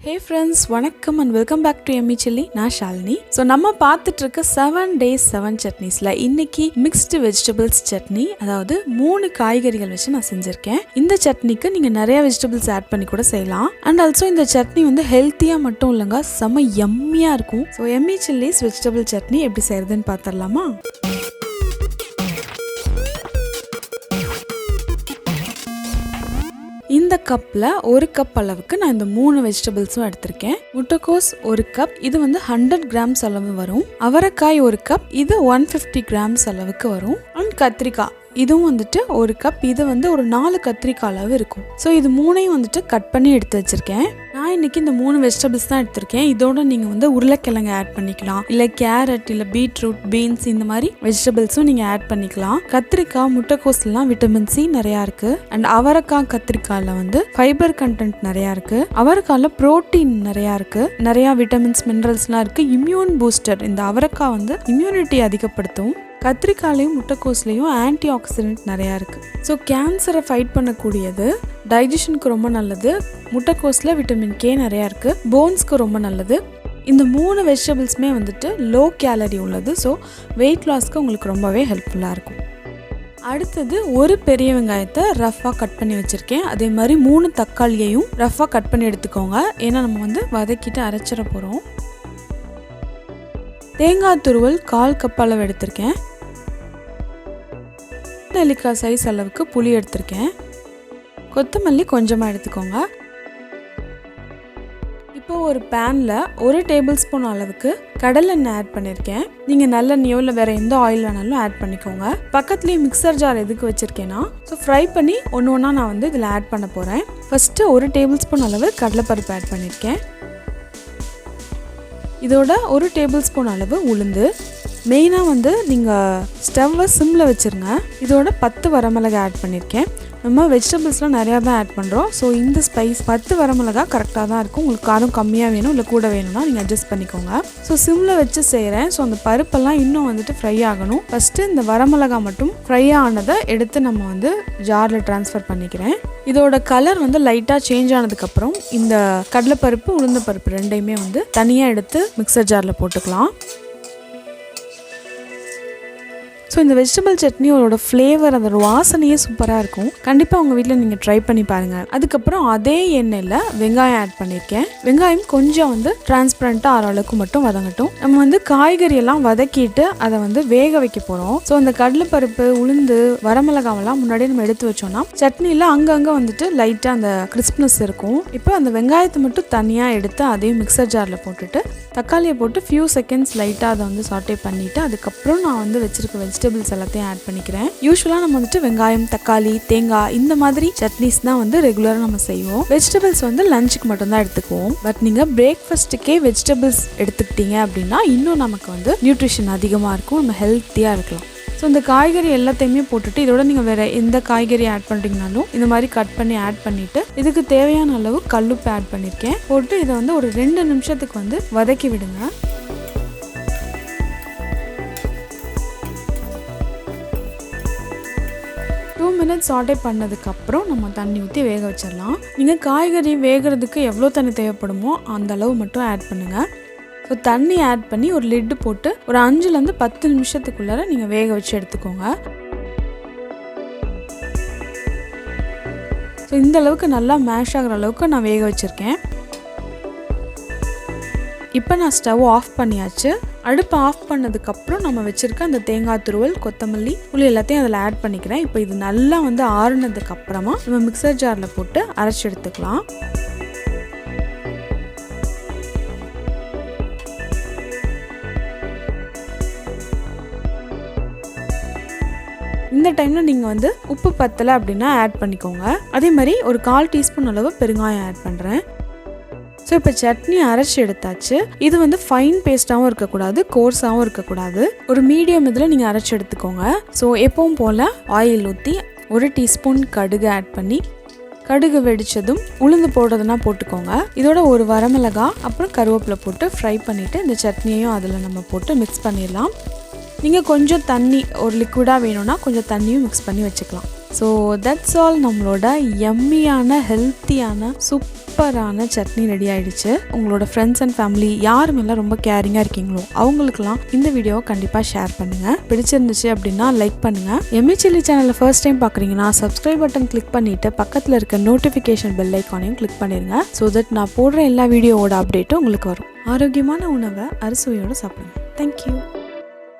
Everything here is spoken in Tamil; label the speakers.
Speaker 1: Hey friends, வணக்கம் and welcome back to yummychilly. நான் ஷாலினி. ஸோ நம்ம பார்த்துட்டு இருக்க 7 days 7 chutneysல இன்னைக்கு மிக்ஸ்டு வெஜிடபிள்ஸ் சட்னி, அதாவது 3 காய்கறிகள் வச்சு நான் செஞ்சுருக்கேன். இந்த சட்னிக்கு நீங்கள் நிறைய வெஜிடபிள்ஸ் ஆட் பண்ணி கூட செய்யலாம். அண்ட் ஆல்சோ இந்த சட்னி வந்து ஹெல்த்தியாக மட்டும் இல்லைங்க, செம்ம யம்மியாக இருக்கும். ஸோ yummychilly's வெஜிடபிள் சட்னி எப்படி செய்யறதுன்னு பார்த்துடலாமா? இந்த கப்பில் 1 கப் அளவுக்கு நான் இந்த 3 வெஜிடபிள்ஸும் எடுத்திருக்கேன். முட்டைக்கோஸ் 1 கப், இது வந்து 100 கிராம்ஸ் அளவு வரும். அவரைக்காய் 1 கப், இது 150 கிராம்ஸ் அளவுக்கு வரும். அண்ட் கத்திரிக்காய் இதுவும் வந்துட்டு 1 கப், இது வந்து ஒரு 4 கத்திரிக்காய் அளவு இருக்கும். ஸோ இது 3ஐயும் வந்துட்டு கட் பண்ணி எடுத்து வச்சிருக்கேன். நான் இன்னைக்கு இந்த 3 வெஜிடபிள்ஸ் தான் எடுத்திருக்கேன். இதோட நீங்கள் வந்து உருளைக்கிழங்கு ஆட் பண்ணிக்கலாம், இல்லை கேரட், இல்லை பீட்ரூட், பீன்ஸ் இந்த மாதிரி வெஜிடபிள்ஸும் நீங்கள் ஆட் பண்ணிக்கலாம். கத்திரிக்காய், முட்டைக்கோஸ்லாம் விட்டமின் சி நிறையா இருக்கு. அண்ட் அவரைக்காய் கத்திரிக்காயில் வந்து ஃபைபர் கண்டென்ட் நிறையா இருக்கு. அவரைக்காயில் ப்ரோட்டீன் நிறையா இருக்கு, நிறையா விட்டமின்ஸ் மினரல்ஸ்லாம் இருக்கு. இம்யூன் பூஸ்டர், இந்த அவரைக்காய் வந்து இம்யூனிட்டி அதிகப்படுத்தும். கத்திரிக்காயிலையும் முட்டைக்கோஸ்லையும் ஆன்டி ஆக்சிடென்ட் நிறையா இருக்குது. ஸோ கேன்சரை ஃபைட் பண்ணக்கூடியது, டைஜஷனுக்கு ரொம்ப நல்லது. முட்டைக்கோஸில் விட்டமின் கே நிறையா இருக்குது, போன்ஸ்க்கு ரொம்ப நல்லது. இந்த 3 வெஜிடபிள்ஸுமே வந்துட்டு லோ கேலரி உள்ளது. ஸோ வெயிட் லாஸ்க்கு உங்களுக்கு ரொம்பவே ஹெல்ப்ஃபுல்லாக இருக்கும். அடுத்தது ஒரு பெரிய வெங்காயத்தை ரஃபாக கட் பண்ணி வச்சுருக்கேன். அதே மாதிரி 3 தக்காளியையும் ரஃபாக கட் பண்ணி எடுத்துக்கோங்க, ஏன்னா நம்ம வந்து வதக்கிட்டு அரைச்சிட போகிறோம். தேங்காய் துருவல் 1/4 கப் அளவு எடுத்திருக்கேன். நெல்லிக்காய் சைஸ் அளவுக்கு புளி எடுத்திருக்கேன். கொத்தமல்லி கொஞ்சமாக எடுத்துக்கோங்க. இப்போ ஒரு பேனில் 1 டேபிள் ஸ்பூன் அளவுக்கு கடலெண்ணெய் ஆட் பண்ணியிருக்கேன். நீங்கள் நல்லெண்ணெயோ இல்லை வேறு எந்த ஆயில் வேணாலும் ஆட் பண்ணிக்கோங்க. பக்கத்துலேயே மிக்சர் ஜார் எதுக்கு வச்சுருக்கேன்னா, ஸோ ஃப்ரை பண்ணி ஒன்று ஒன்றா நான் வந்து இதில் ஆட் பண்ண போகிறேன். ஃபஸ்ட்டு 1 டேபிள் ஸ்பூன் அளவு கடலைப்பருப்பு ஆட் பண்ணியிருக்கேன். இதோட 1 டேபிள் ஸ்பூன் அளவு உளுந்து. மெயினாக வந்து நீங்கள் ஸ்டவ்வை சிம்மில் வச்சுருங்க. இதோட 10 வரமிளகாய் ஆட் பண்ணியிருக்கேன். நம்ம வெஜிடபிள்ஸ்லாம் நிறையா தான் ஆட் பண்ணுறோம். ஸோ இந்த ஸ்பைஸ் 10 வரமிளகாய் கரெக்டாக தான் இருக்கும். உங்களுக்கு காரம் கம்மியாக வேணும் இல்லை கூட வேணும்னா நீங்கள் அட்ஜஸ்ட் பண்ணிக்கோங்க. ஸோ சிம்மில் வச்சு செய்கிறேன். ஸோ அந்த பருப்பெல்லாம் இன்னும் வந்துட்டு ஃப்ரை ஆகணும். ஃபஸ்ட்டு இந்த வரமிளகாய் மட்டும் ஃப்ரை ஆனதை எடுத்து நம்ம வந்து ஜாரில் ட்ரான்ஸ்ஃபர் பண்ணிக்கிறேன். இதோட கலர் வந்து லைட்டாக சேஞ்ச் ஆனதுக்கப்புறம் இந்த கடலைப்பருப்பு, உளுந்த பருப்பு ரெண்டையுமே வந்து தனியாக எடுத்து மிக்சர் ஜாரில் போட்டுக்கலாம். ஸோ இந்த வெஜிடபிள் சட்னியோட ஃப்ளேவர், அதோட வாசனையே சூப்பராக இருக்கும். கண்டிப்பாக உங்கள் வீட்டில் நீங்கள் ட்ரை பண்ணி பாருங்கள். அதுக்கப்புறம் அதே எண்ணெயில் வெங்காயம் ஆட் பண்ணியிருக்கேன். வெங்காயம் கொஞ்சம் வந்து டிரான்ஸ்பரண்ட்டாக ஆகிற அளவுக்கு மட்டும் வதங்கட்டும். நம்ம வந்து காய்கறியெல்லாம் வதக்கிட்டு அதை வந்து வேக வைக்க போகிறோம். ஸோ அந்த கடலைப்பருப்பு, உளுந்து, வரமிளகாவெல்லாம் முன்னாடியே நம்ம எடுத்து வச்சோம்னா சட்னியில் அங்கங்கே வந்துட்டு லைட்டாக அந்த கிறிஸ்ப்னஸ் இருக்கும். இப்போ அந்த வெங்காயத்தை மட்டும் தனியாக எடுத்து அதையும் மிக்சர் ஜாரில் போட்டுட்டு தக்காளியை போட்டு ஃபியூ செகண்ட்ஸ் லைட்டாக அதை வந்து சாட்டே பண்ணிவிட்டு அதுக்கப்புறம் நான் வந்து வச்சுருக்க வெஜிடபிள்ஸ் எல்லாத்தையும் ஆட் பண்ணிக்கிறேன். யூஸ்வலாக நம்ம வந்துட்டு வெங்காயம், தக்காளி, தேங்காய் இந்த மாதிரி சட்னிஸ் தான் வந்து ரெகுலராக நம்ம செய்வோம். வெஜிடபிள்ஸ் வந்து லஞ்சுக்கு மட்டும்தான் எடுத்துக்குவோம். பட் நீங்கள் பிரேக்ஃபாஸ்ட்டுக்கே வெஜிடபிள்ஸ் எடுத்துக்கிட்டீங்க அப்படின்னா இன்னும் நமக்கு வந்து நியூட்ரிஷன் அதிகமாக இருக்கும், நம்ம ஹெல்த்தியாக இருக்கலாம். ஸோ இந்த காய்கறி எல்லாத்தையுமே போட்டுட்டு இதோட நீங்கள் வேறு எந்த காய்கறி ஆட் பண்ணுறீங்கனாலும் இந்த மாதிரி கட் பண்ணி ஆட் பண்ணிவிட்டு இதுக்கு தேவையான அளவு கல்லுப்பு ஆட் பண்ணியிருக்கேன். போட்டு இதை வந்து ஒரு 2 நிமிஷத்துக்கு வந்து வதக்கி விடுங்க. மினிட்ஸ் சாட்டே பண்ணதுக்கப்புறம் நம்ம தண்ணி ஊற்றி வேக வச்சிடலாம். நீங்கள் காய்கறி வேகிறதுக்கு எவ்வளோ தண்ணி தேவைப்படுமோ அந்த அளவு மட்டும் ஆட் பண்ணுங்கள். ஸோ தண்ணி ஆட் பண்ணி ஒரு லிட்டு போட்டு ஒரு 5லேருந்து 10 நிமிஷத்துக்குள்ளார நீங்கள் வேக வச்சு எடுத்துக்கோங்க. ஸோ இந்த அளவுக்கு நல்லா மேஷ் ஆகிற அளவுக்கு நான் வேக வச்சுருக்கேன். இப்போ நான் ஸ்டவ் ஆஃப் பண்ணியாச்சு. அடுப்பை ஆஃப் பண்ணதுக்கப்புறம் நம்ம வச்சுருக்க அந்த தேங்காய் துருவல், கொத்தமல்லி, புளி எல்லாத்தையும் அதில் ஆட் பண்ணிக்கிறேன். இப்போ இது நல்லா வந்து ஆறுனதுக்கப்புறமா நம்ம மிக்சர் ஜாரில் போட்டு அரைச்சி எடுத்துக்கலாம். இந்த டைமில் நீங்கள் வந்து உப்பு பத்தலை அப்படின்னா ஆட் பண்ணிக்கோங்க. அதே மாதிரி ஒரு 1/4 டீஸ்பூன் அளவு பெருங்காயம் ஆட் பண்ணுறேன். ஸோ இப்போ சட்னி அரைச்சி எடுத்தாச்சு. இது வந்து ஃபைன் பேஸ்ட்டாகவும் இருக்கக்கூடாது, கோர்ஸாகவும் இருக்கக்கூடாது, ஒரு மீடியம் இதில் நீங்கள் அரைச்சி எடுத்துக்கோங்க. ஸோ எப்பவும் போல் ஆயில் ஊற்றி 1 டீஸ்பூன் கடுகு ஆட் பண்ணி, கடுகு வெடித்ததும் உளுந்து போடுறதுனா போட்டுக்கோங்க. இதோட ஒரு வரமிளகாய் அப்புறம் கருவேப்பிலை போட்டு ஃப்ரை பண்ணிவிட்டு இந்த சட்னியையும் அதில் நம்ம போட்டு மிக்ஸ் பண்ணிடலாம். நீங்கள் கொஞ்சம் தண்ணி, ஒரு லிக்விடாக வேணும்னா கொஞ்சம் தண்ணியும் மிக்ஸ் பண்ணி வச்சுக்கலாம். So that's all. நம்மளோட யம்மியான ஹெல்த்தியான சூப்பர் சூப்பரான சட்னி ரெடி ஆயிடுச்சு. உங்களோட ஃப்ரெண்ட்ஸ் அண்ட் ஃபேமிலி யாருமெல்லாம் ரொம்ப கேரிங்காக இருக்கீங்களோ அவங்களுக்குலாம் இந்த வீடியோவை கண்டிப்பாக ஷேர் பண்ணுங்கள். பிடிச்சிருந்துச்சு அப்படின்னா லைக் பண்ணுங்கள். எம்மி சில்லி சேனலில் ஃபர்ஸ்ட் டைம் பார்க்குறீங்கன்னா சப்ஸ்கிரைப் பட்டன் கிளிக் பண்ணிவிட்டு பக்கத்தில் இருக்க நோட்டிஃபிகேஷன் பெல் ஐக்கானையும் கிளிக் பண்ணிடுங்க. ஸோ தட் நான் போடுற எல்லா வீடியோவோட அப்டேட்டும் உங்களுக்கு வரும். ஆரோக்கியமான உணவை அறுசுவையோடு சாப்பிடுங்க. தேங்க்யூ.